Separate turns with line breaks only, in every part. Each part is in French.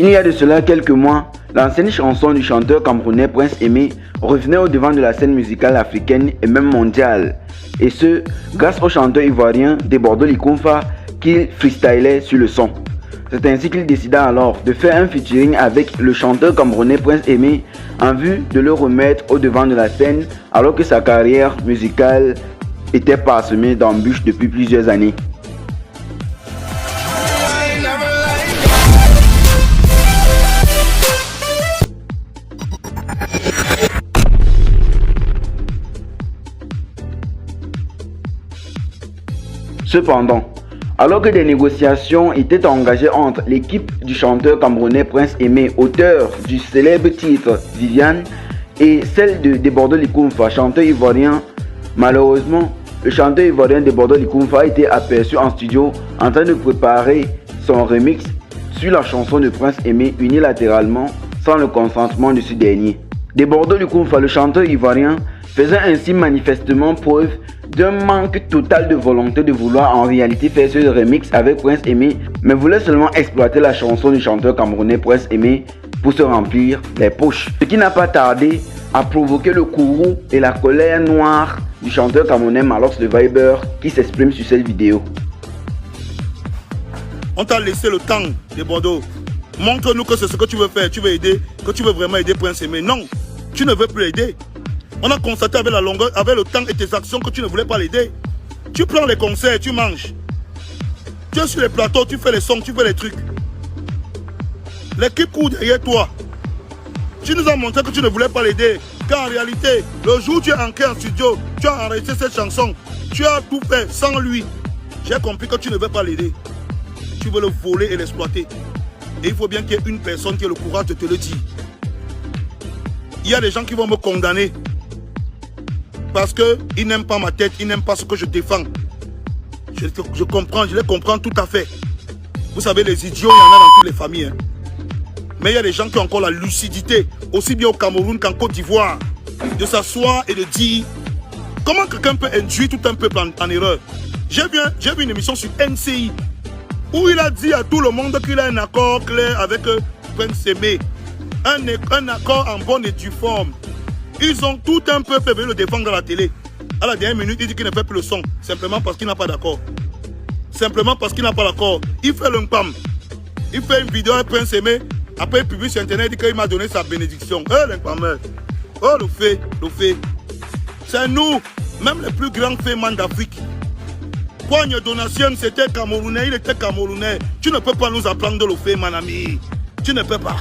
Il y a de cela quelques mois, l'ancienne chanson du chanteur camerounais Prince Aimé revenait au devant de la scène musicale africaine et même mondiale. Et ce, grâce au chanteur ivoirien Debordo Likumfa qui freestylait sur le son. C'est ainsi qu'il décida alors de faire un featuring avec le chanteur camerounais Prince Aimé en vue de le remettre au devant de la scène alors que sa carrière musicale était parsemée d'embûches depuis plusieurs années. Cependant, alors que des négociations étaient engagées entre l'équipe du chanteur camerounais Prince Aimé, auteur du célèbre titre Viviane, et celle de Debordo Likumfa, chanteur ivoirien, malheureusement, le chanteur ivoirien Debordo Likumfa a été aperçu en studio en train de préparer son remix sur la chanson de Prince Aimé unilatéralement sans le consentement de ce dernier. Debordo Likumfa, le chanteur ivoirien, faisait ainsi manifestement preuve d'un manque total de volonté de vouloir en réalité faire ce remix avec Prince Aimé, mais voulait seulement exploiter la chanson du chanteur camerounais Prince Aimé pour se remplir les poches. Ce qui n'a pas tardé à provoquer le courroux et la colère noire du chanteur camerounais Malox le Viber qui s'exprime sur cette vidéo.
On t'a laissé le temps, Debordo. Montre-nous que c'est ce que tu veux faire, tu veux aider, que tu veux vraiment aider Prince Aimé. Non, tu ne veux plus l'aider. On a constaté avec la longueur, avec le temps et tes actions que tu ne voulais pas l'aider. Tu prends les concerts, tu manges. Tu es sur les plateaux, tu fais les sons, tu fais les trucs. L'équipe court derrière toi. Tu nous as montré que tu ne voulais pas l'aider. Car en réalité, le jour où tu es entré en studio, tu as enregistré cette chanson. Tu as tout fait sans lui. J'ai compris que tu ne veux pas l'aider. Tu veux le voler et l'exploiter. Et il faut bien qu'il y ait une personne qui ait le courage de te le dire. Il y a des gens qui vont me condamner. Parce qu'ils n'aiment pas ma tête, ils n'aiment pas ce que je défends. Je comprends, je les comprends tout à fait. Vous savez, les idiots, il y en a dans toutes les familles. Hein. Mais il y a des gens qui ont encore la lucidité, aussi bien au Cameroun qu'en Côte d'Ivoire, de s'asseoir et de dire comment quelqu'un peut induire tout un peuple en erreur. J'ai vu une émission sur NCI où il a dit à tout le monde qu'il a un accord clair avec Prince Aimé. Un accord en bonne et due forme. Ils ont tout un peuple venu le défendre à la télé. À la dernière minute, il dit qu'il ne fait plus le son. Simplement parce qu'il n'a pas d'accord. Simplement parce qu'il n'a pas d'accord. Il fait le pam. Il fait une vidéo avec Prince Aimé. Après, il publie sur Internet, il dit qu'il m'a donné sa bénédiction. Oh, le fait. C'est nous, même les plus grands fémans d'Afrique. Poigne Donatien, c'était Camerounais, il était Camerounais. Tu ne peux pas nous apprendre le fait, mon ami. Tu ne peux pas.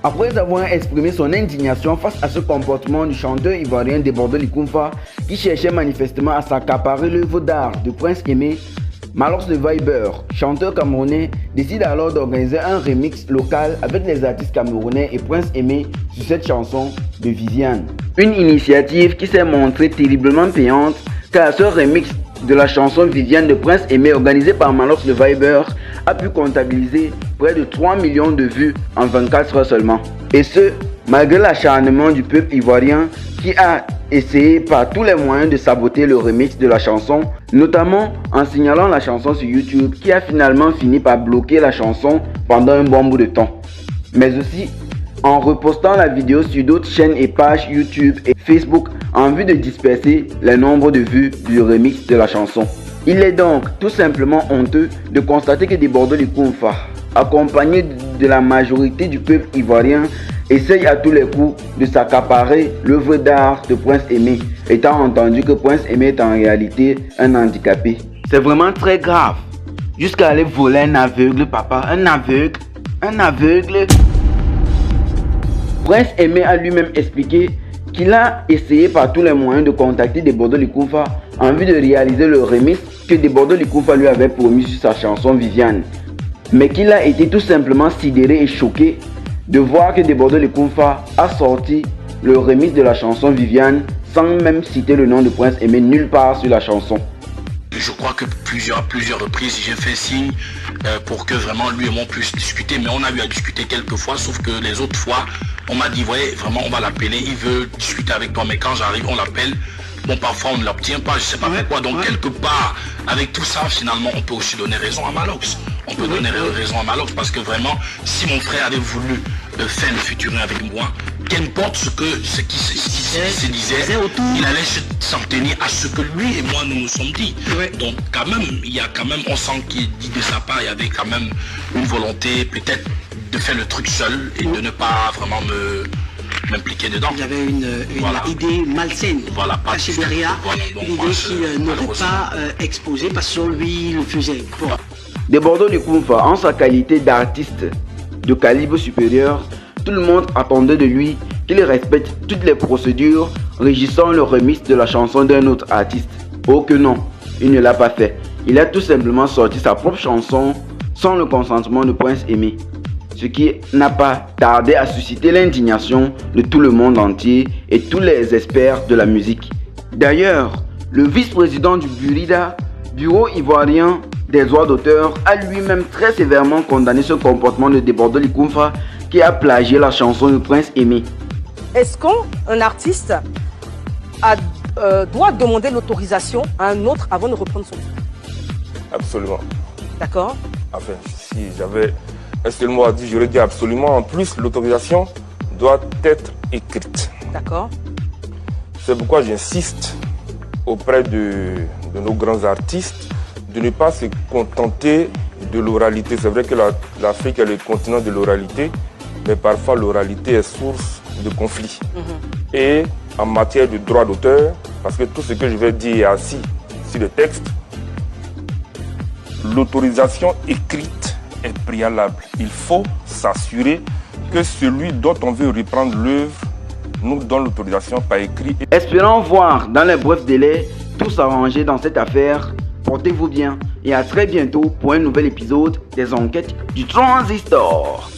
Après avoir exprimé son indignation face à ce comportement du chanteur ivoirien Debordo Likumfa qui cherchait manifestement à s'accaparer l'œuvre d'art de Prince Aimé, Malox le Viber, chanteur camerounais, décide alors d'organiser un remix local avec les artistes camerounais et Prince Aimé sur cette chanson de Viviane. Une initiative qui s'est montrée terriblement payante car ce remix de la chanson Viviane de Prince Aimé organisé par Malox le Viber a pu comptabiliser près de 3 millions de vues en 24 heures seulement. Et ce, malgré l'acharnement du peuple ivoirien qui a essayé par tous les moyens de saboter le remix de la chanson, notamment en signalant la chanson sur YouTube qui a finalement fini par bloquer la chanson pendant un bon bout de temps. Mais aussi en repostant la vidéo sur d'autres chaînes et pages YouTube et Facebook en vue de disperser les nombres de vues du remix de la chanson. Il est donc tout simplement honteux de constater que Debordo Likumfa, accompagné de la majorité du peuple ivoirien, essaye à tous les coups de s'accaparer l'œuvre d'art de Prince Aimé, étant entendu que Prince Aimé est en réalité un handicapé. C'est vraiment très grave. Jusqu'à aller voler un aveugle, papa, un aveugle. Prince Aimé a lui-même expliqué qu'il a essayé par tous les moyens de contacter Debordo Likumfa en vue de réaliser le remix que Debordo Likumfa lui avait promis sur sa chanson Viviane. Mais qu'il a été tout simplement sidéré et choqué de voir que Debordo Likumfa a sorti le remix de la chanson Viviane sans même citer le nom de Prince Aimé nulle part sur la chanson.
Je crois que plusieurs reprises, j'ai fait signe pour que vraiment lui et moi puisse discuter. Mais on a eu à discuter quelques fois, sauf que les autres fois, on m'a dit, ouais, vraiment, on va l'appeler, il veut discuter avec toi. Mais quand j'arrive, on l'appelle. Bon, parfois, on ne l'obtient pas, je ne sais pas pourquoi. Donc, quelque part, avec tout ça, finalement, on peut aussi donner raison à Malox. on peut donner raison à Malox, parce que vraiment, si mon frère avait voulu faire le featuring avec moi, qu'importe ce qui se disait, il allait s'en tenir à ce que lui et moi nous nous sommes dit. Donc quand même, on sent qu'il dit de sa part, il y avait quand même une volonté peut-être de faire le truc seul et de ne pas vraiment m'impliquer dedans.
Il y avait une idée malsaine cachée derrière, une idée qu'il n'aurait pas exposée parce que lui le faisait. Bon.
Debordo Likumfa, en sa qualité d'artiste de calibre supérieur, tout le monde attendait de lui qu'il respecte toutes les procédures régissant le remix de la chanson d'un autre artiste. Oh que non, il ne l'a pas fait. Il a tout simplement sorti sa propre chanson sans le consentement de Prince Aimé. Ce qui n'a pas tardé à susciter l'indignation de tout le monde entier et tous les experts de la musique. D'ailleurs, le vice-président du Burida, Bureau ivoirien des droits d'auteur, a lui-même très sévèrement condamné ce comportement de Debordo Likumfa qui a plagié la chanson de Prince Aimé.
Est-ce qu'un artiste doit demander l'autorisation à un autre avant de reprendre son titre?
Absolument.
D'accord.
Enfin, si j'avais un seul mot à dire, j'aurais dit absolument. En plus, l'autorisation doit être écrite.
D'accord.
C'est pourquoi j'insiste auprès de nos grands artistes de ne pas se contenter de l'oralité. C'est vrai que l'Afrique est le continent de l'oralité, mais parfois l'oralité est source de conflits. Et en matière de droit d'auteur, parce que tout ce que je vais dire est assis sur le texte, l'autorisation écrite est préalable. Il faut s'assurer que celui dont on veut reprendre l'œuvre nous donne l'autorisation par écrit.
Espérons voir dans les brefs délais tout s'arranger dans cette affaire. Portez-vous bien et à très bientôt pour un nouvel épisode des enquêtes du Transistor.